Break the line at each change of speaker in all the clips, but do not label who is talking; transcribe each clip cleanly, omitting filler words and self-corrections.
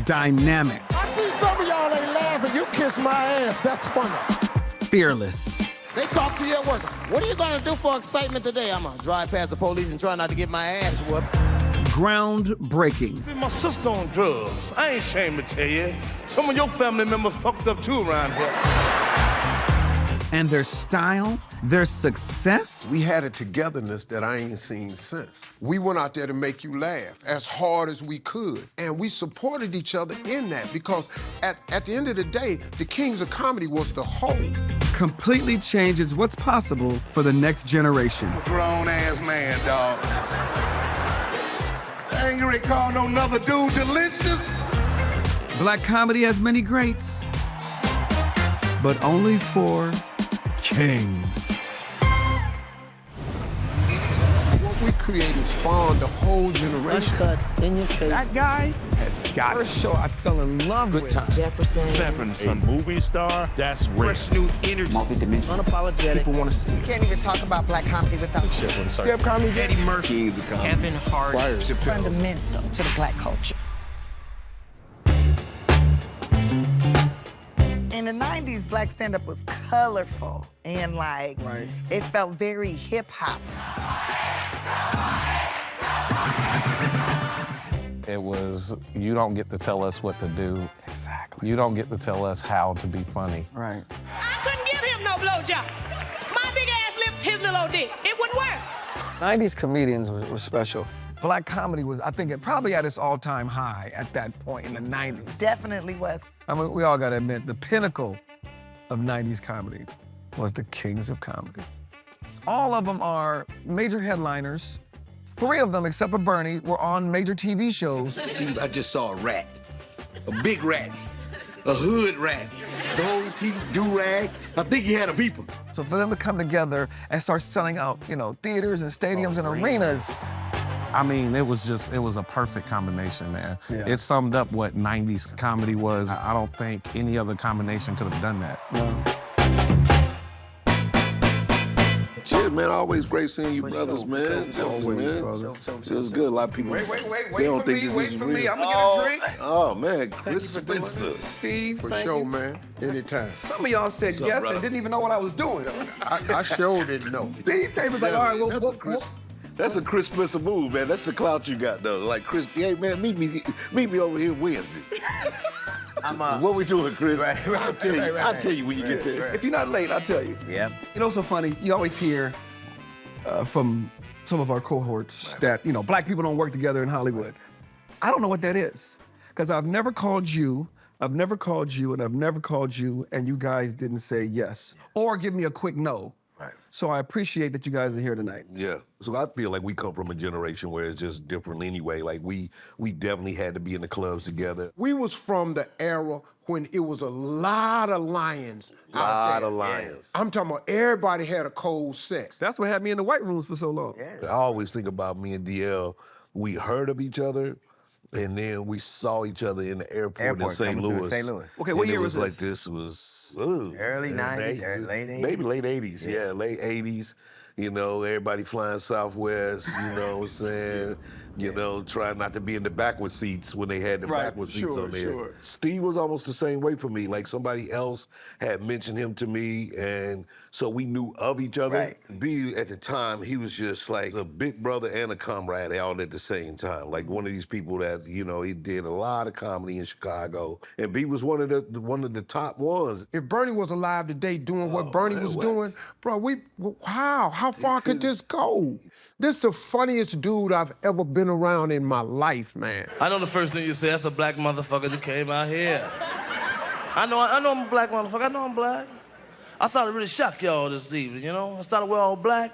Dynamic.
I see some of y'all ain't laughing. You kiss my ass. That's funny.
Fearless.
They talk to you at work. What are you gonna do for excitement today? I'm gonna drive past the police and try not to get my ass whooped.
Groundbreaking.
My sister on drugs. I ain't ashamed to tell you. Some of your family members fucked up too around here.
And their style, their success.
We had a togetherness that I ain't seen since. We went out there to make you laugh as hard as we could. And we supported each other in that because at the end of the day, the Kings of Comedy was the whole.
Completely changes what's possible for the next generation.
I'm a grown-ass man, dog. I ain't gonna call no another dude delicious.
Black comedy has many greats, but only four kings.
What we created spawned the whole generation.
Uncut, in your face.
That guy has got
First show I fell in love with.
Jefferson.
A movie star, that's rare.
Fresh new energy.
Multi-dimensional.
Unapologetic.
People want to see.
You can't even talk about black comedy without
Step Comedy, Eddie Murphy.
Kings of Comedy.
Kevin Hart.
Fundamental to the black culture. In the 90s, black stand-up was colorful and it felt very hip-hop.
It was, you don't get to tell us what to do. Exactly. You don't get to tell us how to be funny.
Right.
I couldn't give him no blowjob. My big ass lips, his little old dick. It wouldn't work.
90s comedians were special. Black comedy was, I think, probably at its all-time high at that point in the 90s.
Definitely was.
I mean, we all gotta admit, the pinnacle of 90s comedy was the Kings of Comedy. All of them are major headliners. 3 of them, except for Bernie, were on major TV shows.
Steve, I just saw a rat. A big rat. A hood rat. Gold teeth, do-rag. I think he had a beeper.
So for them to come together and start selling out, theaters and stadiums and arenas.
I mean, it was a perfect combination, man.
Yeah.
It summed up what 90s comedy was. I don't think any other combination could have done that.
No.
Cheers, man. Always great seeing you brothers, man.
Always, brother.
Feels good. A lot of people.
Wait
they don't think
wait
this
for
is
me.
real.
I'm gonna get a drink.
Oh, man. Chris Spencer.
Steve,
For
thank
sure,
you.
man. Anytime.
Some of y'all said
up,
yes
brother?
and didn't even know what I was doing.
I sure didn't know.
Steve came and was like, all right,
That's a Chris Spencer move, man. That's the clout you got, though. Like, Chris, hey, man, meet me over here Wednesday. What we doing, Chris? I'll tell you when you get there.
If you're not late, I'll tell you.
Yeah.
You know what's so funny? You always hear from some of our cohorts that, black people don't work together in Hollywood. I don't know what that is, because I've never called you, and I've never called you, and you guys didn't say yes, or give me a quick no.
Right.
So I appreciate that you guys are here tonight.
Yeah. So I feel like we come from a generation where it's just different anyway. Like, we definitely had to be in the clubs together.
We was from the era when it was a lot of lions out there.
Lot of lions.
I'm talking about everybody had a cold sex.
That's what had me in the white rooms for so long.
I always think about me and DL. We heard of each other, and then we saw each other in the airport in St. Louis.
Okay, what year was
this?
this?
Like this was
Early 90s, late 80s.
Maybe late 80s, yeah, late 80s. Everybody flying Southwest, what I'm saying? Trying not to be in the backward seats when they had the backward seats on there.
Sure.
Steve was almost the same way for me. Like, somebody else had mentioned him to me, and so we knew of each other.
Right.
B, at the time, he was just like a big brother and a comrade all at the same time. Like, one of these people that, he did a lot of comedy in Chicago. And B was one of the top ones.
If Bernie was alive today doing what Bernie was doing, bro, how far could this go? This is the funniest dude I've ever been around in my life, man.
I know the first thing you say, that's a black motherfucker that came out here. I know I'm a black motherfucker. I know I'm black. I started to really shock y'all this evening, I started wearing all black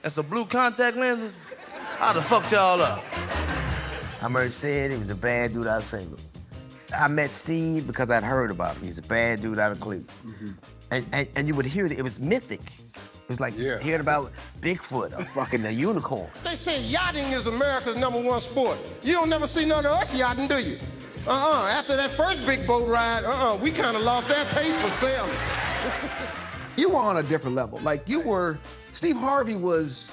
and some blue contact lenses. I'd have fucked y'all up.
I heard said he was a bad dude out of St. Louis. I met Steve because I'd heard about him. He's a bad dude out of Cleveland. Mm-hmm. And you would hear it was mythic. It was like hearing about Bigfoot or fucking a unicorn.
They say yachting is America's #1 sport. You don't never see none of us yachting, do you? After that first big boat ride, we kind of lost our taste for sailing.
You were on a different level. Like you were, Steve Harvey was,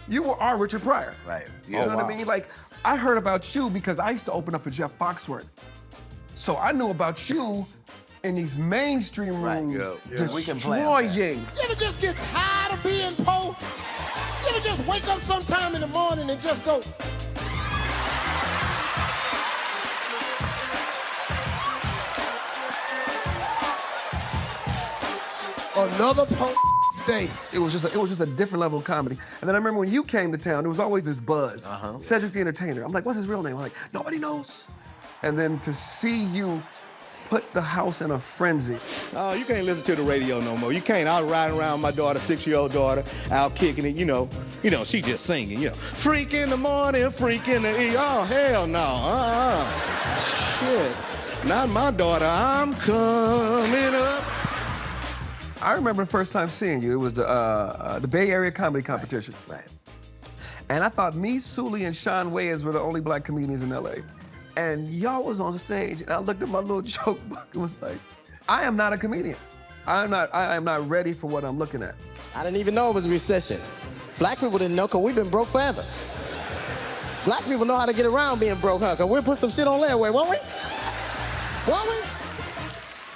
you were our Richard Pryor.
Right.
You know what I mean? Like, I heard about you because I used to open up for Jeff Foxworth. So I knew about you in these mainstream rooms,
We can play 'em,
destroying.
You ever just get tired of being poor? You ever just wake up sometime in the morning and just go, another poor day.
It was just a different level of comedy. And then I remember when you came to town, there was always this buzz. Cedric the Entertainer. I'm like, what's his real name? I'm like, nobody knows. And then to see you put the house in a frenzy.
Oh, you can't listen to the radio no more. You can't. I was riding around my daughter, 6-year-old daughter, out kicking it, you know, she just singing, you know. Freak in the morning, freak in the evening. Oh, hell no. Shit. Not my daughter. I'm coming up.
I remember the first time seeing you. It was the Bay Area Comedy Competition.
Right.
And I thought me, Sully, and Sean Wayans were the only black comedians in LA. And y'all was on stage, and I looked at my little joke book and was like, I am not a comedian. I am not ready for what I'm looking at.
I didn't even know it was a recession. Black people didn't know, because we've been broke forever. Black people know how to get around being broke, huh? Because we'll put some shit on layaway, won't we? Won't we?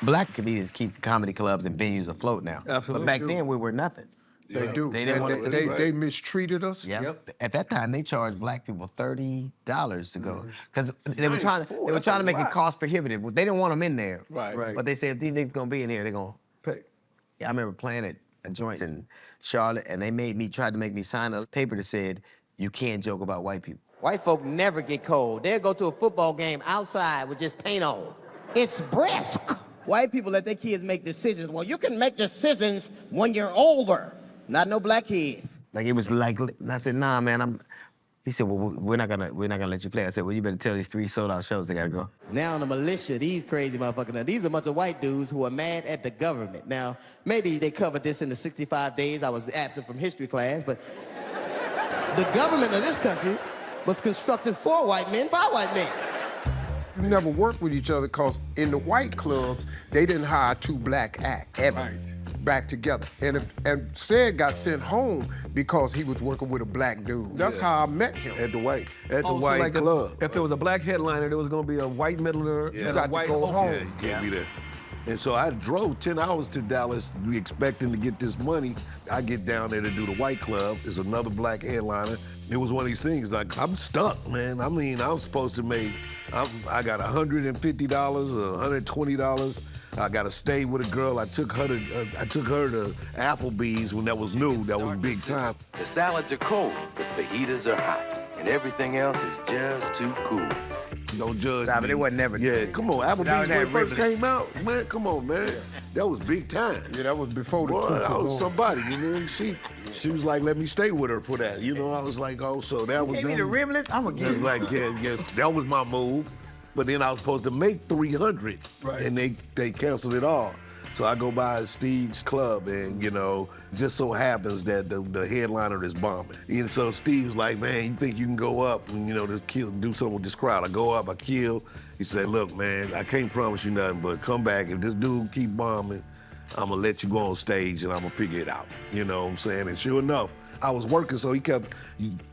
Black comedians keep comedy clubs and venues afloat now.
Absolutely.
But back then, we were nothing.
They do.
They didn't want us to do
They mistreated us.
Yep. At that time, they charged black people $30 to go, because they were trying to make it cost prohibitive. They didn't want them in there.
Right.
But they said if these niggas gonna be in here, they're gonna
Pay.
Yeah, I remember playing at a joint in Charlotte, and they tried to make me sign a paper that said you can't joke about white people.
White folk never get cold. They'll go to a football game outside with just paint on. It's brisk. White people let their kids make decisions. Well, you can make decisions when you're older. Not no black kids.
Like it was like, and I said, nah, man, He said, well, we're not gonna let you play. I said, well, you better tell these 3 sold-out shows they gotta go.
Now the militia, these crazy motherfuckers, now these are a bunch of white dudes who are mad at the government. Now, maybe they covered this in the 65 days I was absent from history class, but the government of this country was constructed for white men by white men.
We never worked with each other because in the white clubs, they didn't hire 2 black acts.
Ever.
Back together. And Sid got sent home because he was working with a black dude. That's how I met him.
At the white
like
club.
If there was a black headliner, there was gonna be a white middler and a white
go home.
Yeah, you can't be there. And so I drove 10 hours to Dallas, expecting to get this money. I get down there to do the white club. There's another black headliner. It was one of these things, like, I'm stuck, man. I mean, I'm supposed to make, I got $150 or $120. I got to stay with a girl. I took her to Applebee's when that was new. That was big time.
The salads are cold, but the fajitas are hot. And everything else is just too cool.
Don't judge
Nah,
me.
but they wasn't never.
Yeah, come on. Applebee's when it first came out, man, come on, man. That was big time.
Yeah, that was before the
Boy,
two
I
for
was
one.
somebody, you know. She was like, let me stay with her for that. You know, I was like, oh, so that was
Give me the rimless, I'm gonna
Yeah,
give you.
like, yeah, that was my move. But then I was supposed to make 300, and they canceled it all. So I go by Steve's club, and you know, just so happens that the headliner is bombing. And so Steve's like, man, you think you can go up and do something with this crowd? I go up, I kill. He said, look, man, I can't promise you nothing, but come back. If this dude keep bombing, I'm gonna let you go on stage and I'm gonna figure it out. You know what I'm saying? And sure enough, I was working, so he kept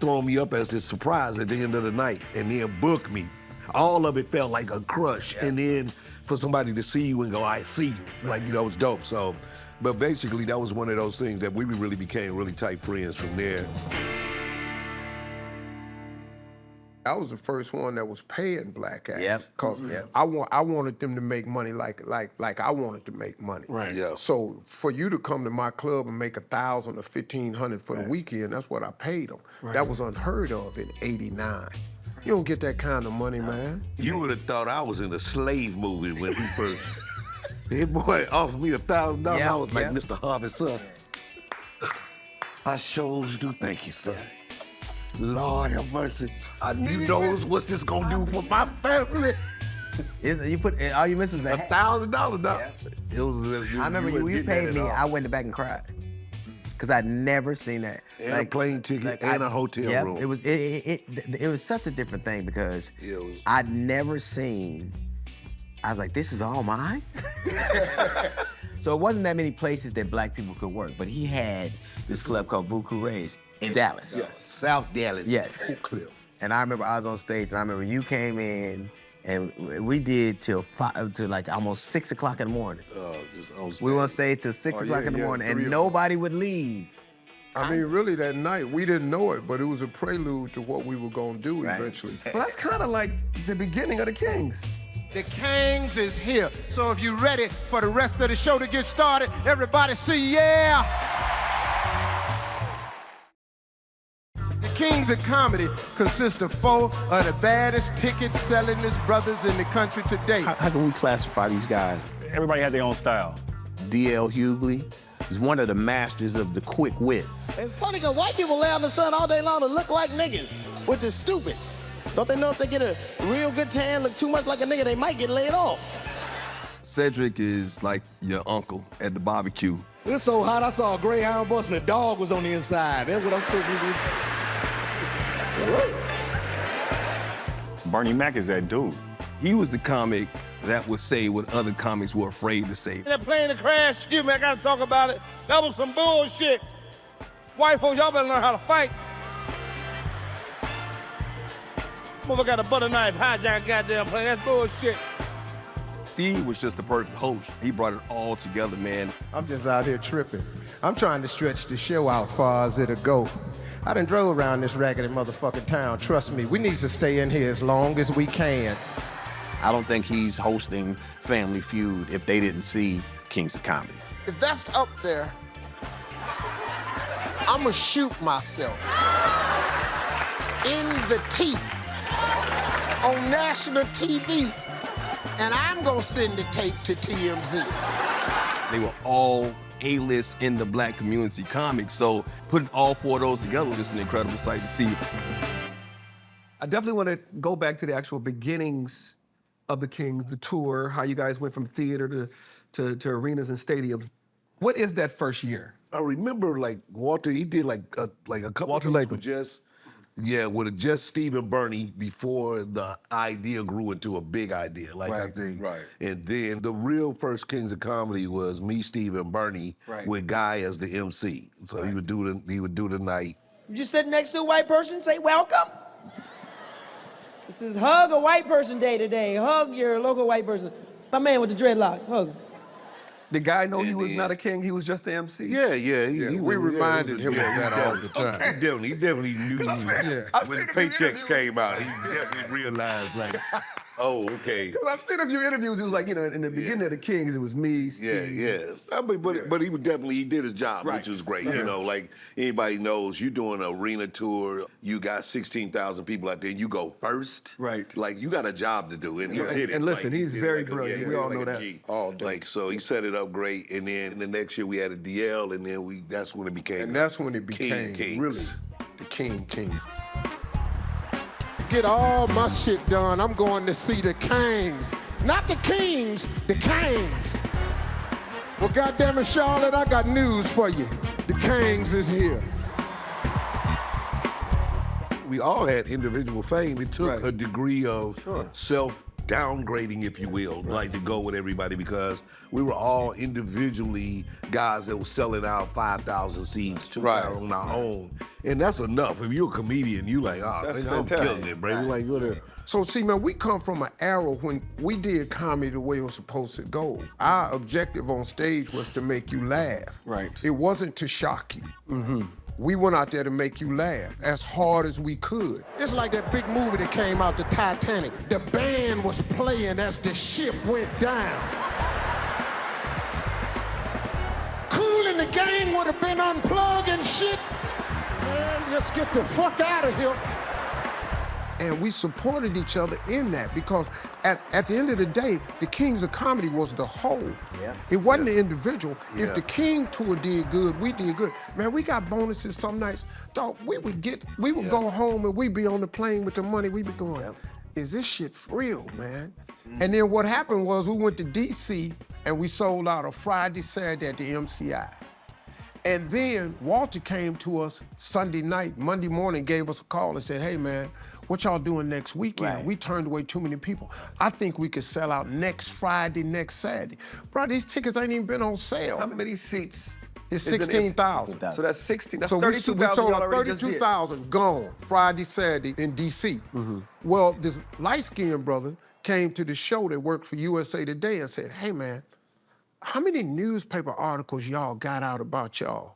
throwing me up as this surprise at the end of the night, and then booked me. All of it felt like a crush, and then for somebody to see you and go, I see you, like, it was dope. So, but basically that was one of those things that we really became really tight friends from there.
I was the first one that was paying black acts.
Yep.
Cause I wanted them to make money like I wanted to make money.
Right. Yeah.
So for you to come to my club and make $1,000 or $1,500 for the weekend, that's what I paid them. That was unheard of in '89. You don't get that kind of money, man.
You would have thought I was in a slave movie when he first. That boy offered me $1,000. I was like, Mr. Harvey, sir. I sure do thank you, sir. Lord have mercy. You knows what this gonna do for my family.
You put all you missed was that.
$1,000 now. It was.
I remember you paid me. I went back and cried because I'd never seen that.
And a plane ticket and a hotel room.
It was such a different thing because I'd never seen. I was like, this is all mine. So it wasn't that many places that black people could work, but he had this club called Buku Reyes in Dallas.
Yes. South Dallas.
Yes.
Oak Cliff.
And I remember I was on stage, and I remember you came in, and we did till like almost 6 o'clock in the morning. We were on stage till 6 o'clock in the morning, and nobody would leave.
I mean, really, that night, we didn't know it, but it was a prelude to what we were gonna do eventually.
Well, that's kind of like the beginning of the Kings.
The Kings is here. So if you're ready for the rest of the show to get started, everybody say yeah. The Kings of Comedy consists of 4 of the baddest ticket-sellingest brothers in the country today.
How can we classify these guys? Everybody had their own style. D.L. Hughley is one of the masters of the quick wit.
It's funny because white people lay out in the sun all day long to look like niggas, which is stupid. Don't they know if they get a real good tan, look too much like a nigga, they might get laid off?
Cedric is like your uncle at the barbecue.
It's so hot, I saw a Greyhound bus and the dog was on the inside. That's what I'm thinking.
Bernie Mac is that dude. He was the comic that would say what other comics were afraid to say.
That plane crash, excuse me, I gotta talk about it. That was some bullshit. White folks, y'all better learn how to fight. Motherfucker got a butter knife, hijack a goddamn plane, that's bullshit.
Steve was just the perfect host. He brought it all together, man.
I'm just out here tripping. I'm trying to stretch the show out far as it'll go. I done drove around this raggedy motherfucking town. Trust me, we need to stay in here as long as we can.
I don't think he's hosting Family Feud if they didn't see Kings of Comedy.
If that's up there, I'ma shoot myself in the teeth on national TV, and I'm gonna send the tape to TMZ.
They were all A-list in the black community comics, so putting all 4 of those together was just an incredible sight to see.
I definitely want to go back to the actual beginnings of the Kings, the tour, how you guys went from theater to arenas and stadiums. What is that first year?
I remember like Walter, he did like a couple
Walter
of
Latham.
with just Steve and Bernie before the idea grew into a big idea. Like I think.
Right.
And then the real first Kings of Comedy was me, Steve, and Bernie with Guy as the MC. So he would do the night.
You just sit next to a white person, say welcome. This is hug a white person day today. Hug your local white person. My man with the dreadlocks, hug.
The guy know he was not a king, he was just the MC?
Yeah.
We reminded him of that all the time.
He definitely knew when the paychecks came out. He definitely realized like, oh, okay.
Because I've seen a few interviews, it was like, in the beginning of the Kings, it was me, Steve.
Yeah. I mean, but he did his job, which was great. You know, like anybody knows, you doing an arena tour, you got 16,000 people out there, you go first.
Right.
Like you got a job to do, and he did it.
And listen,
like,
he's very
like
brilliant. We all know that.
All day.
Like so, he set it up great, and then the next year we had a DL, and then that's when it became.
And that's when it became
Kings.
really the Kings. Get all my shit done, I'm going to see the Kings. Not the Kings, the Kings. Well, goddamn it, Charlotte, I got news for you. The Kings is here.
We all had individual fame. It took a degree of self-downgrading, if you will, like to go with everybody because we were all individually guys that were selling out 5,000 seats, 2,000 on our own. And that's enough. If you're a comedian, you like,
That's
I'm
fantastic.
killing it, bro. You're like, you're there.
So see, man, we come from an era when we did comedy the way it was supposed to go. Our objective on stage was to make you laugh.
Right.
It wasn't to shock you. We went out there to make you laugh as hard as we could. It's like that big movie that came out, the Titanic. The band was playing as the ship went down. Kool and the Gang would have been unplugged and shit. Man, let's get the fuck out of here. And we supported each other in that because at the end of the day, the Kings of Comedy was the whole.
Yeah.
It wasn't the individual. If the King tour did good, we did good. Man, we got bonuses some nights. Dog, we would go home and we'd be on the plane with the money. We'd be going, is this shit real, man? And then what happened was we went to DC and we sold out a Friday, Saturday at the MCI. And then Walter came to us Sunday night, Monday morning, gave us a call and said, hey man, what y'all doing next weekend?
Right.
We turned away too many people. I think we could sell out next Friday, next Saturday. Bro, these tickets ain't even been on sale.
How many seats?
It's
is it?
16,000.
So that's 16. That's
So we
32,000
sold
y'all
out
already just did.
32,000 gone Friday, Saturday in D.C. Well, this light-skinned brother came to the show that worked for USA Today and said, hey, man, how many newspaper articles y'all got out about y'all?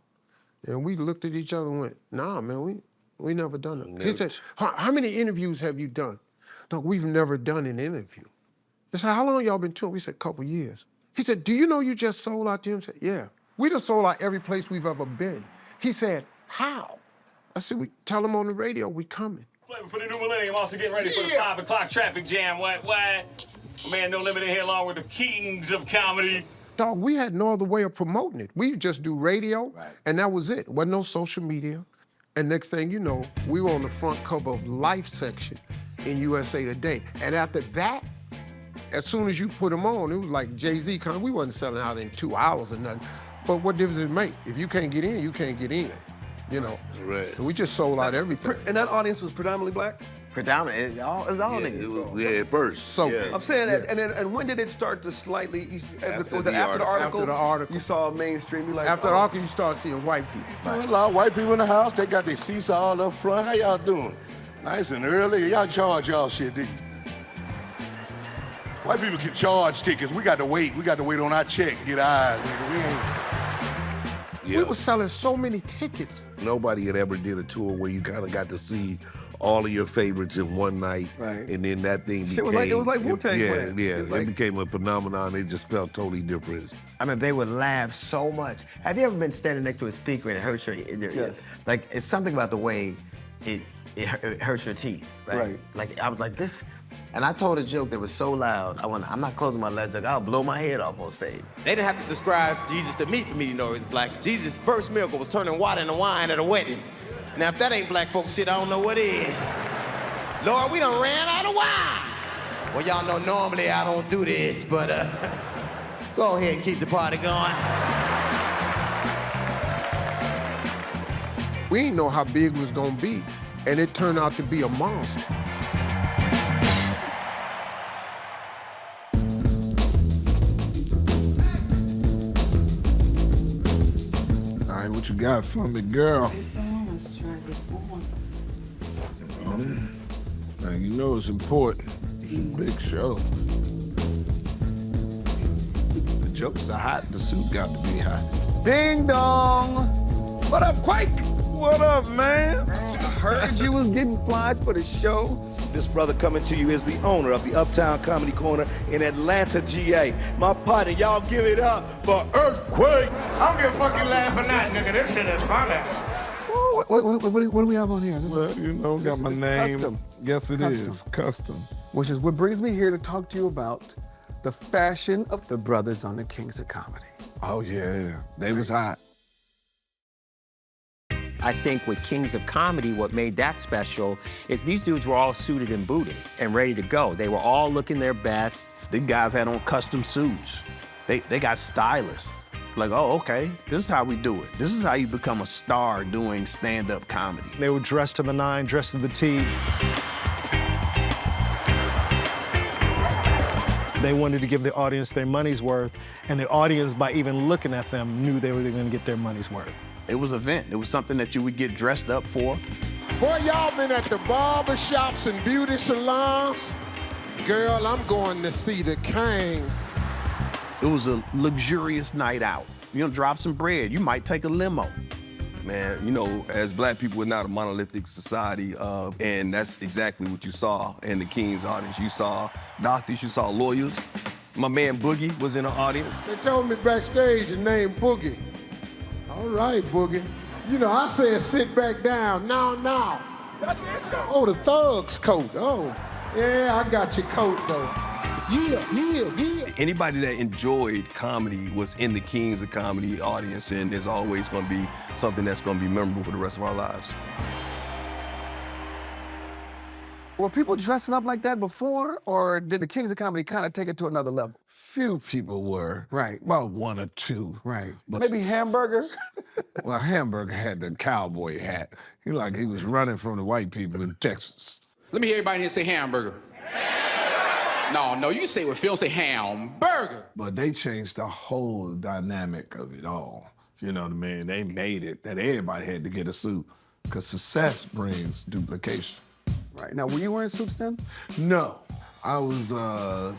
And we looked at each other and went, nah, man, we never done it. He said, how many interviews have you done? No, we've never done an interview. They said, how long y'all been touring? We said, a couple years. He said, do you know you just sold out to him? I said, yeah. We done sold out every place we've ever been. He said, how? I said, we tell them on the radio we coming.
Flavor for the new millennium, also getting ready for the 5 o'clock traffic jam. What? Man, No Limit in here along with the kings of comedy.
Dog, we had no other way of promoting it. We just do radio, and that was it. Wasn't no social media. And next thing you know, we were on the front cover of Life section in USA Today. And after that, as soon as you put them on, it was like Jay-Z, we wasn't selling out in 2 hours or nothing. But what difference does it make? If you can't get in, you can't get in, you know.
Right.
So we just sold out everything.
And that audience was predominantly black?
Predominant. It was all niggas.
Yeah, at first.
So
I'm saying that, and when did it start to slightly? Was it after the article?
After the article.
You saw mainstream. You like
after the article, you start seeing white people.
A lot of white people in the house. They got their seats all up front. How y'all doing? Nice and early. Y'all charge y'all shit, didn't you? White people can charge tickets. We got to wait. We got to wait on our check to get ours.
We were selling so many tickets.
Nobody had ever did a tour where you kind of got to see all of your favorites in one night, and then that thing became...
It was like Wu-Tang playing.
It became a phenomenon. It just felt totally different.
I mean, they would laugh so much. Have you ever been standing next to a speaker and it hurts your ear?
Yes.
Like, it's something about the way it hurts your teeth.
Right.
Like, I was like, this... And I told a joke that was so loud, I'm not closing my legs, like, I'll blow my head off on stage.
They didn't have to describe Jesus to me for me to know he's black. Jesus' first miracle was turning water into wine at a wedding. Now, if that ain't black folk shit, I don't know what is. Lord, we done ran out of wine. Well, y'all know normally I don't do this, but go ahead and keep the party going.
We didn't know how big it was gonna be, and it turned out to be a monster.
What you got for me, girl?
Let's try this one.
Now, you know it's important. It's a big show. The jokes are hot, the suit got to be hot. Ding dong! What up, Quake? What up, man? I heard you was getting flied for the show.
This brother coming to you is the owner of the Uptown Comedy Corner in Atlanta, GA. My partner, y'all give it up for Earthquake.
I don't give a fucking laugh or not, nigga. This shit is funny.
What do we have on here? Well, you know, got my name.
Custom.
Yes, it is. Custom.
Which is what brings me here to talk to you about the fashion of the brothers on the Kings of Comedy.
Oh, yeah. They was hot.
I think with Kings of Comedy, what made that special is these dudes were all suited and booted and ready to go. They were all looking their best.
The guys had on custom suits. They got stylists. Like, oh, okay, this is how we do it. This is how you become a star doing stand-up comedy.
They were dressed to the nine, dressed to the T. They wanted to give the audience their money's worth, and the audience, by even looking at them, knew they were going to get their money's worth.
It was an event. It was something that you would get dressed up for.
Boy, y'all been at the barber shops and beauty salons? Girl, I'm going to see the Kings.
It was a luxurious night out. You know, drop some bread. You might take a limo.
Man, you know, as black people, we're not a monolithic society, and that's exactly what you saw in the King's audience. You saw doctors, you saw lawyers. My man Boogie was in the audience.
They told me backstage your name Boogie. All right, Boogie. You know, I said sit back down. No. Oh, the thug's coat. Oh, yeah, I got your coat, though. Yeah.
Anybody that enjoyed comedy was in the Kings of Comedy audience, and there's always going to be something that's going to be memorable for the rest of our lives.
Were people dressing up like that before, or did the Kings of Comedy kind of take it to another level?
Few people were.
Right.
About one or two.
Right.
But
maybe Hamburger?
Well, Hamburger had the cowboy hat. He was running from the white people in Texas.
Let me hear everybody here say hamburger. No, you say what Phil say, hamburger.
But they changed the whole dynamic of it all. You know what I mean? They made it that everybody had to get a suit because success brings duplication.
Right. Now, were you wearing suits then?
No. I was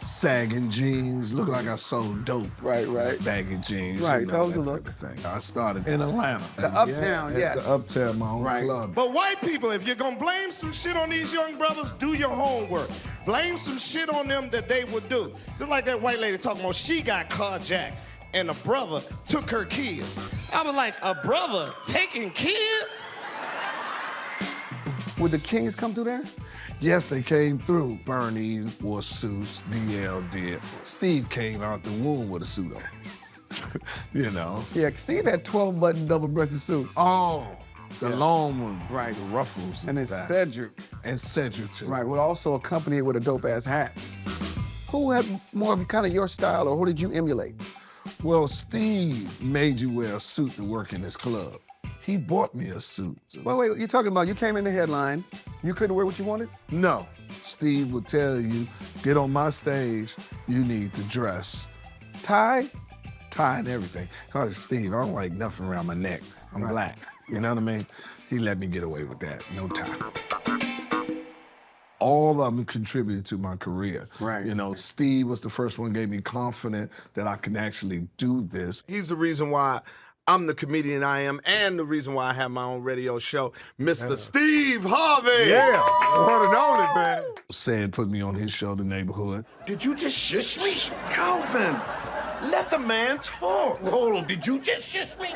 sagging jeans, looked like I sold dope.
Right.
Baggy jeans.
Right,
you know,
that was
that
the
type of thing. I started in Atlanta.
The Uptown, yes.
The Uptown, my own club.
But white people, if you're gonna blame some shit on these young brothers, do your homework. Blame some shit on them that they would do. Just like that white lady talking about she got carjacked and a brother took her kids. I was like, a brother taking kids?
Would the Kings come through there?
Yes, they came through. Bernie wore suits, DL did. Steve came out the womb with a suit on. You know?
Yeah, Steve had 12-button double-breasted suits.
Oh, the long one.
Right.
The ruffles.
And then Cedric.
And Cedric, too.
Right, would also accompany it with a dope-ass hat. Who had more of kind of your style, or who did you emulate?
Well, Steve made you wear a suit to work in his club. He bought me a suit.
Wait, you're talking about you came in the headline, you couldn't wear what you wanted?
No. Steve would tell you, get on my stage, you need to dress.
Tie?
Tie and everything. I was Steve, I don't like nothing around my neck. I'm black. You know what I mean? He let me get away with that. No tie. All of them contributed to my career.
Right.
You know, Steve was the first one who gave me confidence that I can actually do this.
He's the reason why I'm the comedian I am, and the reason why I have my own radio show, Mr. Steve Harvey.
Yeah, one and only, man. Said put me on his show, The Neighborhood.
Did you just shush me? Calvin, let the man talk. Hold on, did you just shush me?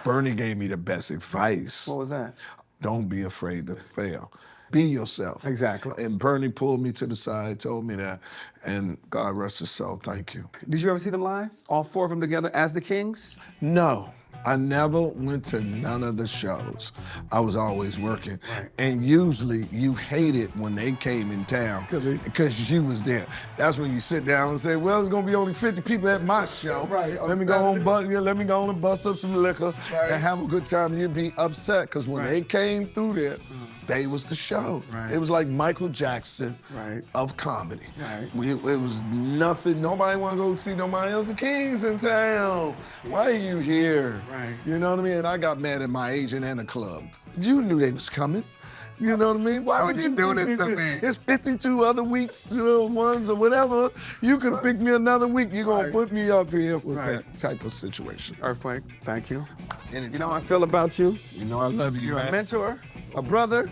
Bernie gave me the best advice.
What was that?
Don't be afraid to fail. Be yourself.
Exactly.
And Bernie pulled me to the side, told me that, and God rest his soul, thank you.
Did you ever see them live? All four of them together as the Kings?
No. I never went to none of the shows. I was always working.
Right.
And usually you hated when they came in town because you was there. That's when you sit down and say, well, there's gonna be only 50 people at my show.
Right.
Let me go on and bust up some liquor and have a good time. You'd be upset because when they came through there, they was the show.
Right.
It was like Michael Jackson of comedy.
Right.
It was nothing. Nobody want to go see nobody else. The Kings in town. Why are you here?
Right.
You know what I mean? I got mad at my agent and the club. You knew they was coming. You know what I mean? Why would you do this to me? It's 52 other weeks, ones or whatever. You could pick me another week. You're going to put me up here with that type of situation.
Earthquake, thank you. You know how I feel about you.
You know I love you,
You're
man.
a mentor, a brother.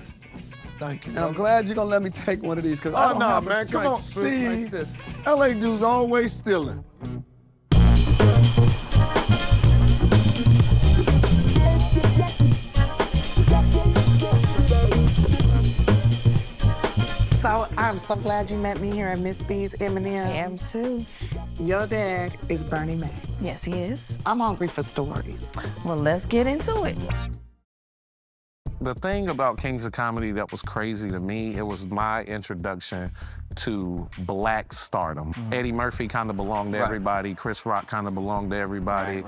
Thank you.
And I'm glad you're gonna let me take one of these because I don't have
man,
a
come on.
strength
See,
like this.
LA dudes always stealing.
So I'm so glad you met me here at Miss B's M&M.
I am too.
Your dad is Bernie Mac.
Yes, he is.
I'm hungry for stories.
Well, let's get into it.
The thing about Kings of Comedy that was crazy to me, it was my introduction to black stardom. Eddie Murphy kind of belonged to everybody. Chris Rock kind of belonged to everybody.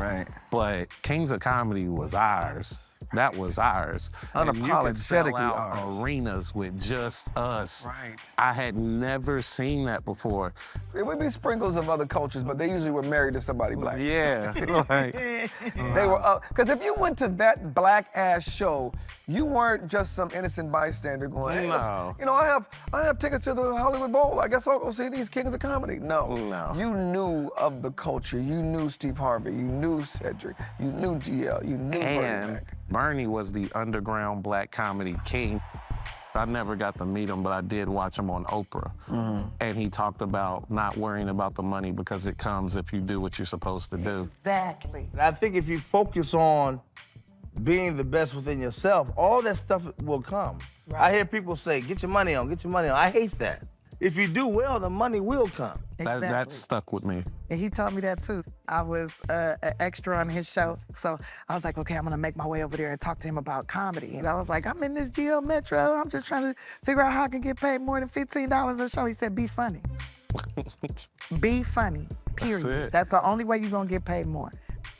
But Kings of Comedy was ours. That was ours. And you could sell
Unapologetically
out
ours.
arenas with just us.
Right.
I had never seen that before.
There would be sprinkles of other cultures, but they usually were married to somebody black.
Yeah, like,
They were up. Because if you went to that black-ass show, you weren't just some innocent bystander going, hey,
No.
you know, I have tickets to the Hollywood Bowl. I guess I'll go see these Kings of Comedy. No. You knew of the culture. You knew Steve Harvey. You knew Cedric. You knew DL. You knew Bernie
And
Mac.
Bernie was the underground black comedy king. I never got to meet him, but I did watch him on Oprah. And he talked about not worrying about the money because it comes if you do what you're supposed to do.
Exactly.
I think if you focus on being the best within yourself, all that stuff will come. I hear people say, get your money on, get your money on. I hate that. If you do well, the money will come.
Exactly.
That stuck with me.
And he told me that too. I was an extra on his show. So I was like, okay, I'm gonna make my way over there and talk to him about comedy. And I was like, I'm in this GL Metro. I'm just trying to figure out how I can get paid more than $15 a show. He said, be funny. Be funny, period.
That's it.
That's the only way you're gonna get paid more.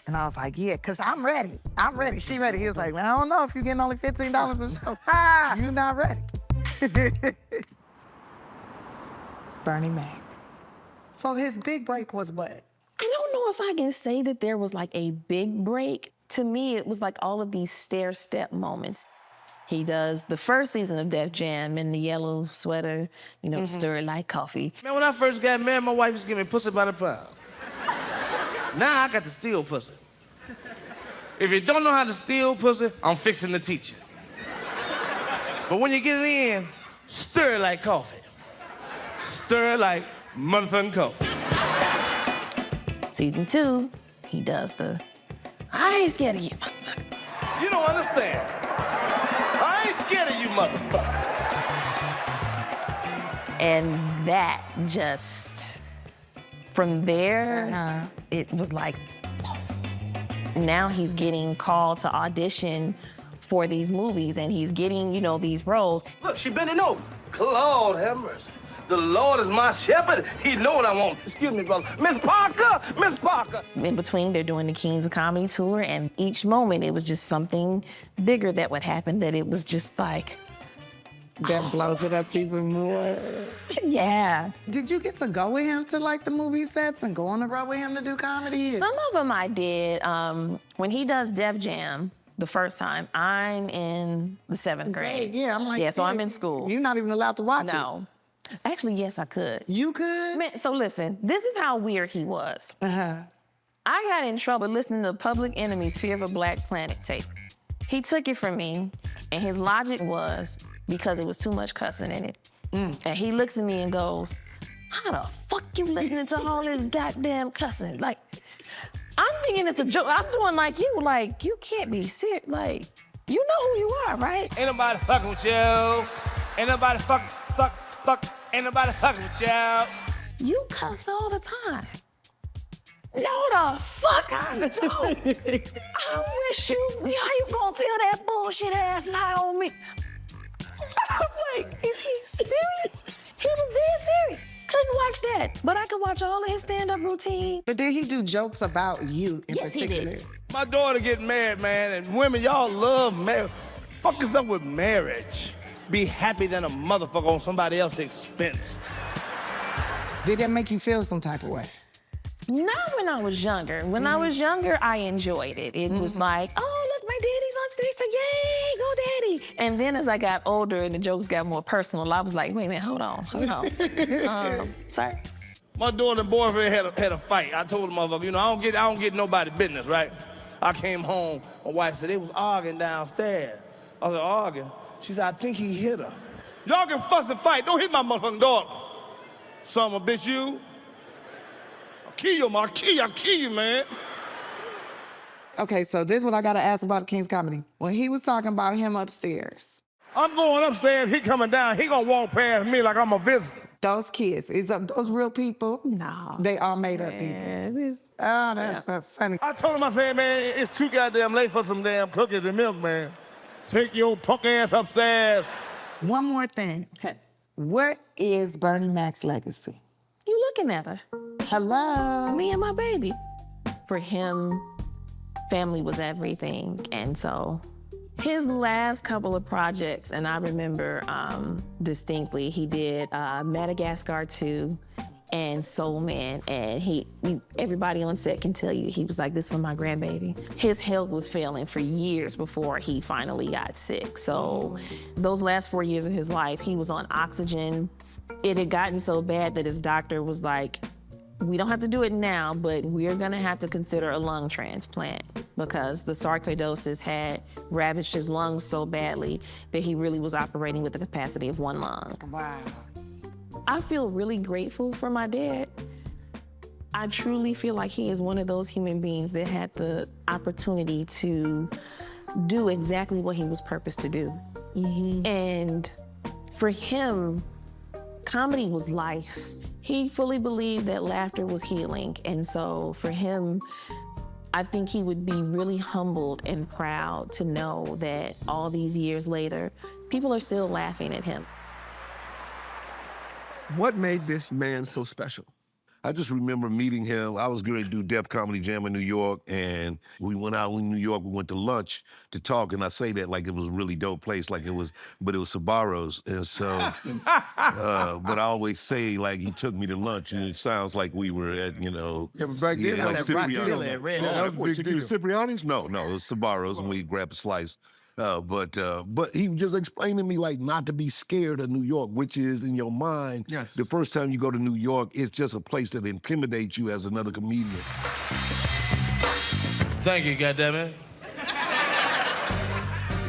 And I was like, yeah, because I'm ready. I'm ready. She ready. He was like, well, I don't know if you're getting only $15 a show. You're not ready. Bernie Mac. So his big break was what?
I don't know if I can say that there was like a big break. To me, it was like all of these stair-step moments. He does the first season of Def Jam in the yellow sweater, you know, stir it like coffee.
Man, when I first got married, my wife used to give me pussy by the pound. Now I got to steal pussy. If you don't know how to steal pussy, I'm fixing to teach you. But when you get it in, stir it like coffee. Stir it like motherfucking coffee.
Season 2, he does the, I ain't scared of you.
You don't understand. I ain't scared of you, motherfucker.
And that just, from there, it was like, now he's getting called to audition for these movies and he's getting, you know, these roles.
Look, she bending over. Lord have mercy. The Lord is my shepherd. He know what I want. Excuse me, brother. Miss Parker! Miss Parker!
In between, they're doing the Kings of Comedy tour, and each moment, it was just something bigger that would happen, that it was just like...
That blows it up even more.
Yeah.
Did you get to go with him to like the movie sets and go on the road with him to do comedy?
Some of them I did. When he does Def Jam, the first time, I'm in the 7th grade.
Yeah, I'm like...
Yeah, so I'm in school.
You're not even allowed to watch it.
No. Actually, yes, I could.
You could?
Man, so listen, this is how weird he was. I got in trouble listening to Public Enemy's Fear of a Black Planet tape. He took it from me, and his logic was because it was too much cussing in it. And he looks at me and goes, how the fuck you listening to all this goddamn cussing? Like, I'm thinking it's a joke. I'm doing like you can't be serious. Like, you know who you are, right?
Ain't nobody fucking with you. Ain't nobody fuck. Ain't nobody fucking with you.
You cuss all the time. No, the fuck I don't. I wish you, how you gonna tell that bullshit ass lie on me? I'm like, is he serious? He was dead serious. Couldn't watch that, but I could watch all of his stand-up routine.
But did he do jokes about you in particular?
He did.
My daughter getting married, man, and women, y'all love marriage. Fuck is up with marriage? Be happy than a motherfucker on somebody else's expense.
Did that make you feel some type of way?
Not when I was younger. When I was younger, I enjoyed it. It was like, oh, look, my daddy's on stage, so yay, go daddy. And then as I got older and the jokes got more personal, I was like, wait a minute, hold on. Sorry.
My daughter and boyfriend had a fight. I told the motherfucker, you know, I don't get nobody business, right? I came home, my wife said they was arguing downstairs. I was like, arguing? She said, I think he hit her. Y'all can fuss and fight, don't hit my motherfucking daughter. Son of a bitch, you. I'll kill you, man.
Okay, so this is what I gotta ask about the King's Comedy. When he was talking about him upstairs.
I'm going upstairs, he coming down, he gonna walk past me like I'm a visitor.
Those kids, is those real people?
No.
They all made up people. Oh, that's so funny.
I told him, I said, man, it's too goddamn late for some damn cookies and milk, man. Take your punk ass upstairs.
One more thing. What is Bernie Mac's legacy?
You looking at her.
Hello?
Me and my baby. For him, family was everything. And so his last couple of projects, and I remember distinctly, he did Madagascar 2 and Soul Man. And everybody on set can tell you, he was like, this for my grandbaby. His health was failing for years before he finally got sick. So those last 4 years of his life, he was on oxygen. It had gotten so bad that his doctor was like, we don't have to do it now, but we're gonna have to consider a lung transplant because the sarcoidosis had ravaged his lungs so badly that he really was operating with the capacity of one lung.
Wow.
I feel really grateful for my dad. I truly feel like he is one of those human beings that had the opportunity to do exactly what he was purposed to do. And for him, comedy was life. He fully believed that laughter was healing. And so for him, I think he would be really humbled and proud to know that all these years later, people are still laughing at him.
What made this man so special?
I just remember meeting him. I was going to do Def Comedy Jam in New York, and we went out in New York. We went to lunch to talk, and I say that like it was a really dope place, like it was, but it was Sbarro's, and so. But I always say like he took me to lunch, and it sounds like we were at, you know.
Yeah, but back then,
like
that was
Cipriani's.
that was a big deal.
Cipriani's? No, it was Sbarro's, and we grabbed a slice. But he just explained to me like not to be scared of New York, which is in your mind.
Yes.
The first time you go to New York, it's just a place that intimidates you as another comedian.
Thank you, goddammit.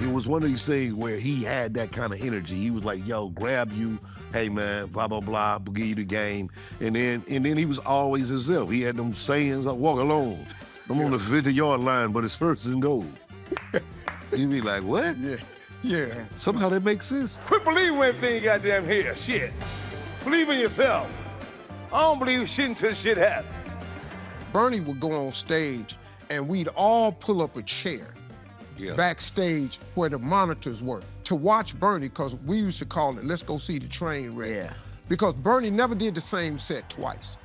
It was one of these things where he had that kind of energy. He was like, yo, grab you, hey man, blah, blah, blah, give you the game. And then he was always himself. He had them sayings like, walk alone. I'm on the 50-yard line, but it's first and goal. You'd be like, what?
Yeah.
Somehow that makes sense.
Quit believing everything you goddamn hear. Shit. Believe in yourself. I don't believe shit until shit happens.
Bernie would go on stage, and we'd all pull up a chair backstage where the monitors were to watch Bernie, because we used to call it, let's go see the train wreck.
Yeah.
Because Bernie never did the same set twice.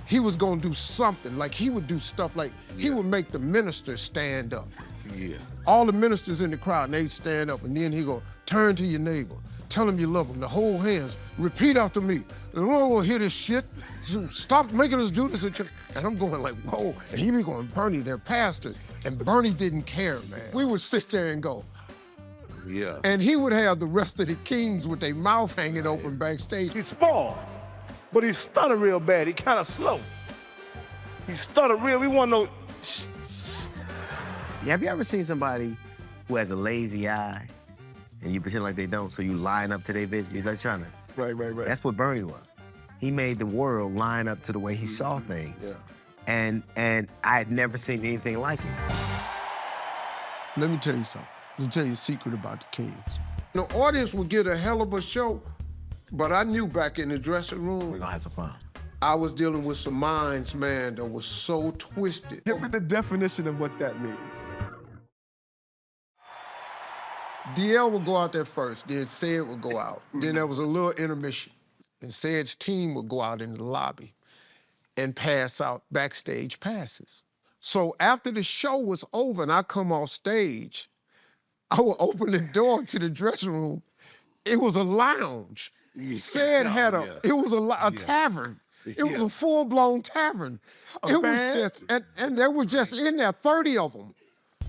He was gonna do something, like he would do stuff like, he would make the ministers stand up.
Yeah.
All the ministers in the crowd, and they'd stand up, and then he go, turn to your neighbor, tell him you love him, the whole hands, repeat after me. And we don't want to hear this shit. Stop making us do this. And I'm going like, whoa. And he be going, Bernie, they're pastors. And Bernie didn't care, man. We would sit there and go.
Yeah.
And he would have the rest of the kings with their mouth hanging open backstage.
He's small, but he stuttered real bad. He kind of slow. He stuttered real, we want no...
Have you ever seen somebody who has a lazy eye and you pretend like they don't, so you line up to their vision? You're like trying to.
Right.
That's what Bernie was. He made the world line up to the way he saw things.
Yeah.
And I had never seen anything like it.
Let me tell you something. Let me tell you a secret about the Kings. The audience would get a hell of a show, but I knew back in the dressing room,
We're gonna have some fun.
I was dealing with some minds, man, that was so twisted.
Give me the definition of what that means.
DL would go out there first, then Sid would go out. Then there was a little intermission, and Sid's team would go out in the lobby and pass out backstage passes. So after the show was over and I come off stage, I would open the door to the dressing room. It was a lounge. Sid had it was a tavern. It was a full-blown tavern. It was just, and there were just in there 30 of them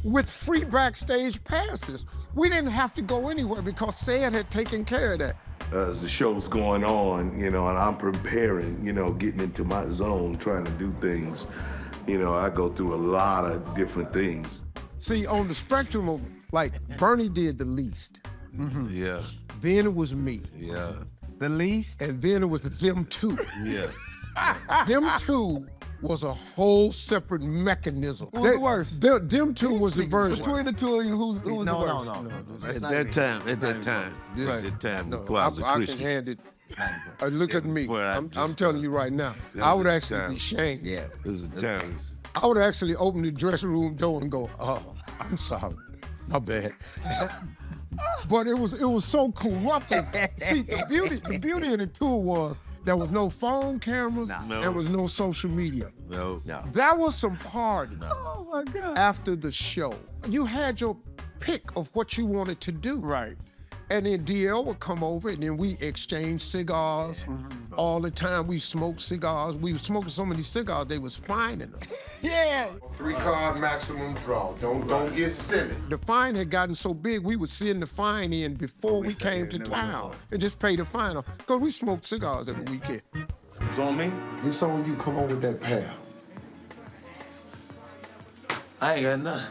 with free backstage passes. We didn't have to go anywhere because Sid had taken care of that.
As the show's going on, you know, and I'm preparing, you know, getting into my zone, trying to do things, you know, I go through a lot of different things.
See, on the spectrum of, like, Bernie did the least.
Yeah.
Then it was me.
Yeah.
The least?
And then it was them two.
Yeah.
Them two was a whole separate mechanism.
Who was the worst?
Them two was the version.
Between the two of you, who was the worst?
No.
At that time, this is the time before I was a
I
Christian.
can hand it. Look at me.
Before I
I'm telling you right now. I would actually be shamed.
Yeah.
This is the time.
I would actually open the dressing room door and go, oh, I'm sorry. My bad. But it was so corrupted. See, the beauty of the tour was there was no phone cameras, there was no social media.
No.
That was some party.
Oh my God.
After the show. You had your pick of what you wanted to do.
Right.
And then DL would come over, and then we exchanged cigars all the time. We smoked cigars. We were smoking so many cigars, they was finding them.
Yeah.
3-card maximum draw. Don't get silly. The fine had gotten so big, we would send the fine in before we came to town and just pay the fine off. Because we smoked cigars every weekend.
It's on me?
It's on you. Come on with that pair.
I ain't got none.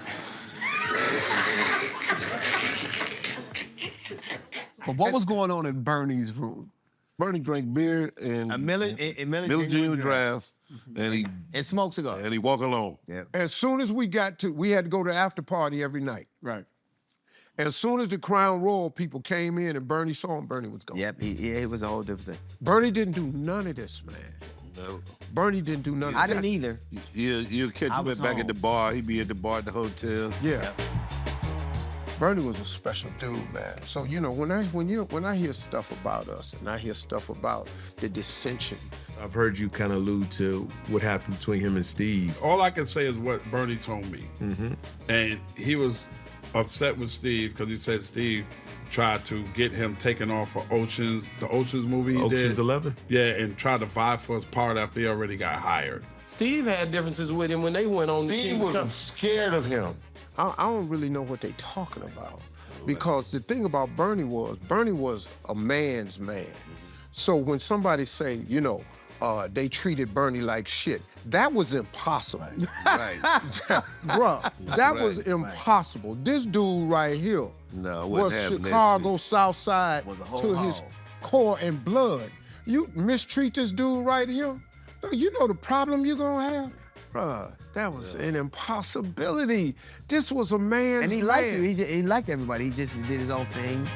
But what was going on in Bernie's room?
Bernie drank beer and
Miller
Genuine Draft, and he
smoked cigars.
And he walk alone.
Yeah.
As soon as we had to go to after party every night.
Right.
As soon as the Crown Royal people came in and Bernie saw him, Bernie was gone.
Yep, it was a whole different thing.
Bernie didn't do none of this, man.
No.
Bernie didn't do none of that.
I didn't either.
You'll catch him back at the bar. He'd be at the bar at the hotel.
Yeah. Bernie was a special dude, man. So, you know, when I hear stuff about us and I hear stuff about the dissension.
I've heard you kind of allude to what happened between him and Steve.
All I can say is what Bernie told me. And he was upset with Steve because he said Steve tried to get him taken off for the Oceans movie he did.
Ocean's 11?
Yeah, and tried to vie for his part after he already got hired.
Steve had differences with him when they went on.
Steve was scared of him. I don't really know what they're talking about. Because the thing about Bernie was a man's man. So when somebody say, you know, they treated Bernie like shit, that was impossible.
Right.
Bruh, that was impossible. This dude right here was Chicago South Side to his core and blood. You mistreat this dude right here, you know the problem you're gonna have? Bruh, that was an impossibility. This was a man's
And he liked you. He liked everybody. He just did his own thing.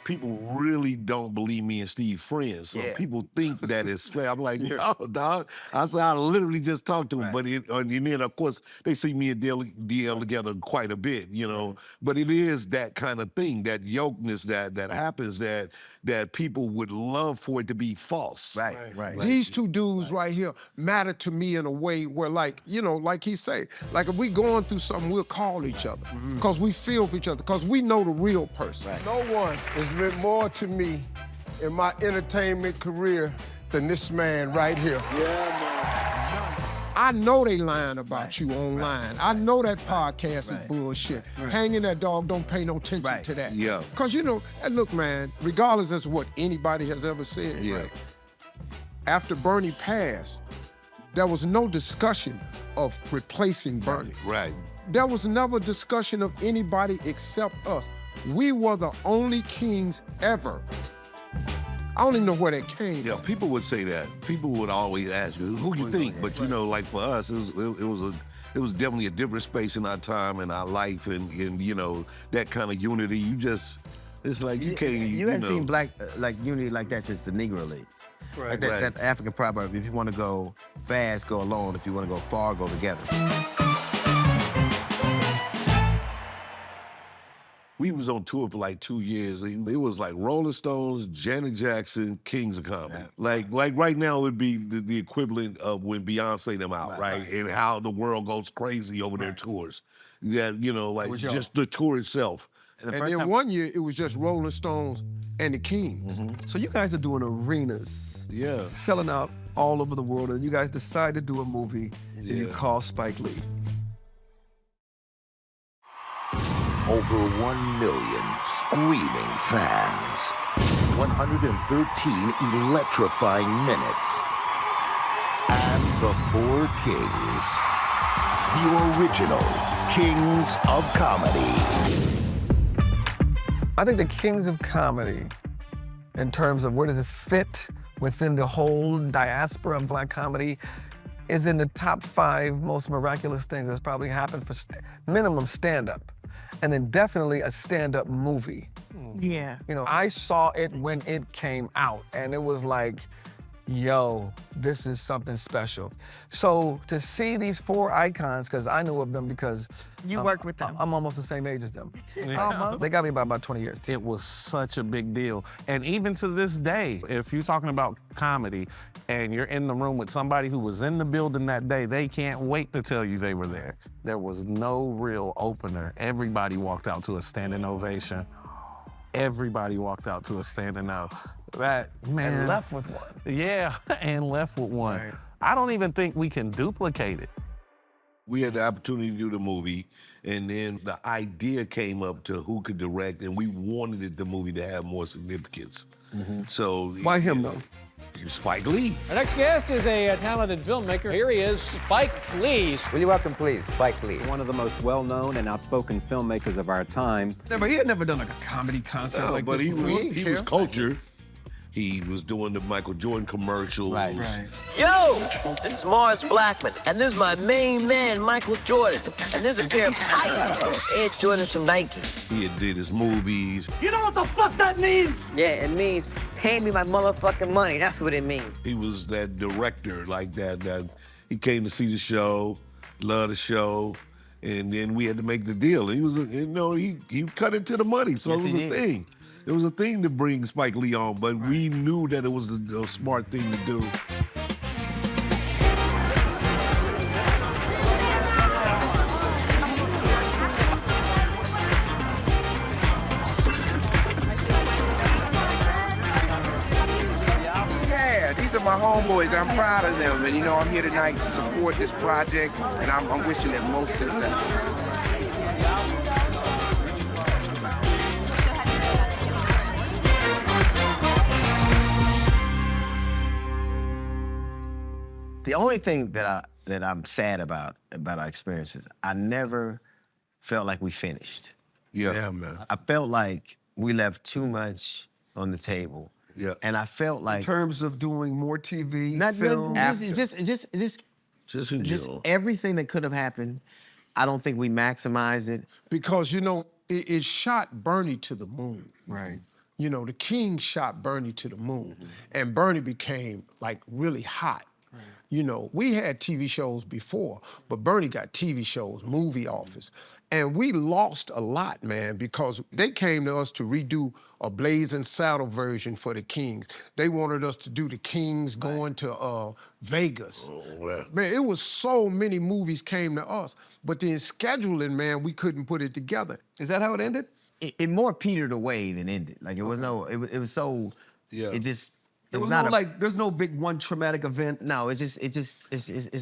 People really don't believe me and Steve friends. So people think that it's fair. I'm like, no, dog. I said, I literally just talked to him. But and then, of course, they see me and DL together quite a bit, you know. But it is that kind of thing, that yokeness that happens that people would love for it to be false.
Right.
These two dudes right here matter to me in a way where, like, you know, like he say, like if we going through something, we'll call each other. Because we feel for each other, because we know the real person.
No one has meant more to me in my entertainment career than this man right here.
I know they lying about you online. I know that podcast is bullshit. Hanging that dog, don't pay no attention to that.
Yeah.
Because, you know, and look, man, regardless of what anybody has ever said, after Bernie passed, there was no discussion of replacing Bernie.
Right.
There was never discussion of anybody except us. We were the only kings ever. I don't even know where that came from.
Yeah, people would say that. People would always ask you, who you think? But you know, like for us, it was definitely a different space in our time and our life and you know, that kind of unity. It's like you can't.
You haven't seen black unity like that since the Negro Leagues. Like that African proverb: if you want to go fast, go alone. If you want to go far, go together.
We was on tour for like 2 years. It was like Rolling Stones, Janet Jackson, Kings of Comedy. Like right now it would be the equivalent of when Beyonce them out, right? And how the world goes crazy over their tours. That, you know, like just the tour itself.
And then one year it was just Rolling Stones and the Kings.
So you guys are doing arenas.
Yeah.
Selling out all over the world, and you guys decide to do a movie and you call Spike Lee.
Over 1 million screaming fans. 113 electrifying minutes. And the 4 kings. The original Kings of Comedy.
I think the Kings of Comedy, in terms of where does it fit within the whole diaspora of black comedy, is in the top 5 most miraculous things that's probably happened for minimum stand-up. And then definitely a stand-up movie.
Yeah.
You know, I saw it when it came out, and it was like, yo, this is something special. So to see these 4 icons, because I knew of them because
you worked with them.
I'm almost the same age as them.
Almost.
They got me by about 20 years.
It was such a big deal. And even to this day, if you're talking about comedy and you're in the room with somebody who was in the building that day, they can't wait to tell you they were there. There was no real opener. Everybody walked out to a standing ovation. Everybody walked out to a standing out. That, man.
And left with one.
Yeah, and left with one. Right. I don't even think we can duplicate it.
We had the opportunity to do the movie, and then the idea came up to who could direct, and we wanted the movie to have more significance. So
why him though?
Spike Lee.
Our next guest is a talented filmmaker. Here he is, Spike Lee.
Will you welcome, please, Spike Lee? One of the most well-known and outspoken filmmakers of our time.
He had never done like a comedy concert like
but
this before.
he was cultured. He was doing the Michael Jordan commercials.
Right. Yo, this is Morris Blackman, and this is my main man, Michael Jordan. And there's a pair of pipes, Air Jordans from Nike.
He had did his movies.
You know what the fuck that means? Yeah, it means pay me my motherfucking money. That's what it means.
He was that director like that he came to see the show, loved the show, And then we had to make the deal. He was, he cut into the money, so
Yes,
it was
he
a
did.
thing. It was a thing to bring Spike Lee on, but we knew that it was a smart thing to do.
Yeah, these are my homeboys. I'm proud of them. And I'm here tonight to support this project, and I'm wishing them most success.
The only thing that I'm sad about our experiences, I never felt like we finished.
Yeah, man.
I felt like we left too much on the table.
Yeah.
And I felt like
In terms of doing more TV,
not
film.
just everything that could have happened. I don't think we maximized it.
Because, it shot Bernie to the moon.
Right.
The King shot Bernie to the moon. And Bernie became, like, really hot. We had TV shows before, but Bernie got TV shows, movie office. And we lost a lot, man, because they came to us to redo a Blazing Saddle version for the Kings. They wanted us to do the Kings going to Vegas. Man, it was so many movies came to us, but then scheduling, man, we couldn't put it together.
Is that how it ended?
It more petered away than ended. Like it was so.
Yeah.
It just.
It was not like there's no big one traumatic event.
No, it's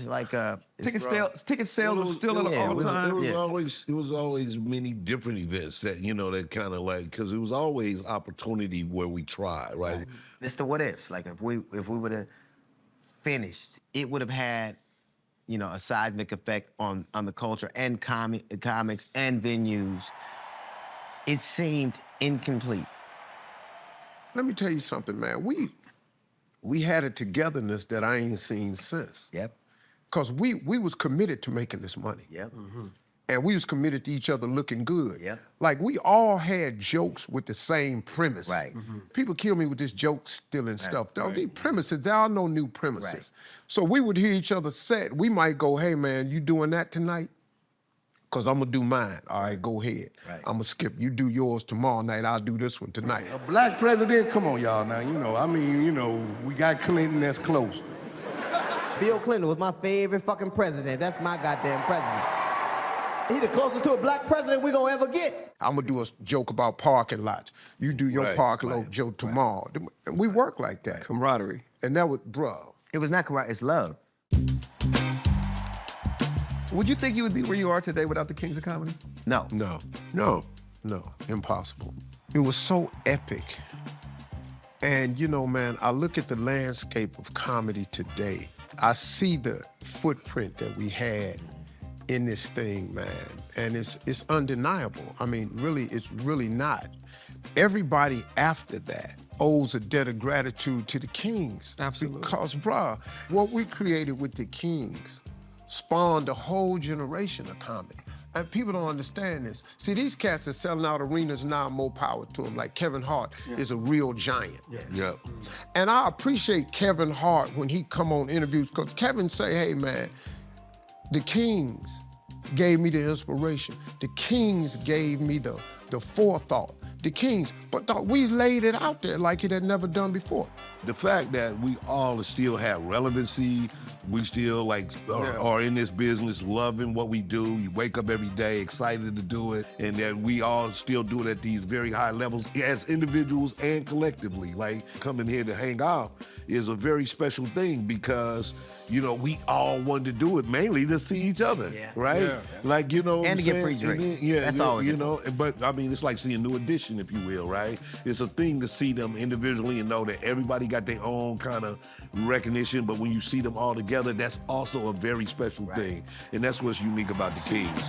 like
ticket sales are still at an all-time.
It was always many different events that that kind of like, because it was always opportunity where we try, right?
It's the what ifs. Like if we would have finished, it would have had a seismic effect on the culture and comics and venues. It seemed incomplete.
Let me tell you something, man. We had a togetherness that I ain't seen since.
Yep.
Because we was committed to making this money.
Yep.
And we was committed to each other looking good.
Yep.
Like we all had jokes with the same premise.
Right.
People kill me with this joke stealing stuff. Though these premises, there are no new premises.
Right.
So we would hear each other set. We might go, hey man, you doing that tonight? Because I'm gonna do mine. All right, go ahead.
Right.
I'm gonna skip. You do yours tomorrow night, I'll do this one tonight.
A black president? Come on, y'all now. We got Clinton that's close.
Bill Clinton was my favorite fucking president. That's my goddamn president. He the closest to a black president we gonna ever get.
I'm gonna do a joke about parking lots. You do your parking lot joke tomorrow. And we work like that.
Camaraderie.
And that was, bro.
It was not camaraderie, it's love.
Would you think you would be where you are today without the Kings of Comedy?
No.
No, impossible. It was so epic. And man, I look at the landscape of comedy today. I see the footprint that we had in this thing, man. And it's undeniable. I mean, really, it's really not. Everybody after that owes a debt of gratitude to the Kings.
Absolutely.
Because, bruh, what we created with the Kings spawned a whole generation of comedy. And people don't understand this. See, these cats are selling out arenas now, more power to them. Like Kevin Hart is a real giant.
Yeah.
And I appreciate Kevin Hart when he come on interviews, because Kevin say, hey man, the Kings gave me the inspiration. The Kings gave me the forethought. The Kings, but we laid it out there like it had never done before.
The fact that we all still have relevancy, we still are in this business loving what we do. You wake up every day excited to do it, and that we all still do it at these very high levels as individuals and collectively. Like coming here to hang out is a very special thing because we all wanted to do it mainly to see each other, right? Yeah. Like
and to get free drinks. That's all.
But I mean, it's like seeing New Edition, if you will, right? It's a thing to see them individually and know that everybody got their own kind of recognition, but when you see them all together, that's also a very special thing. And that's what's unique about the Kings.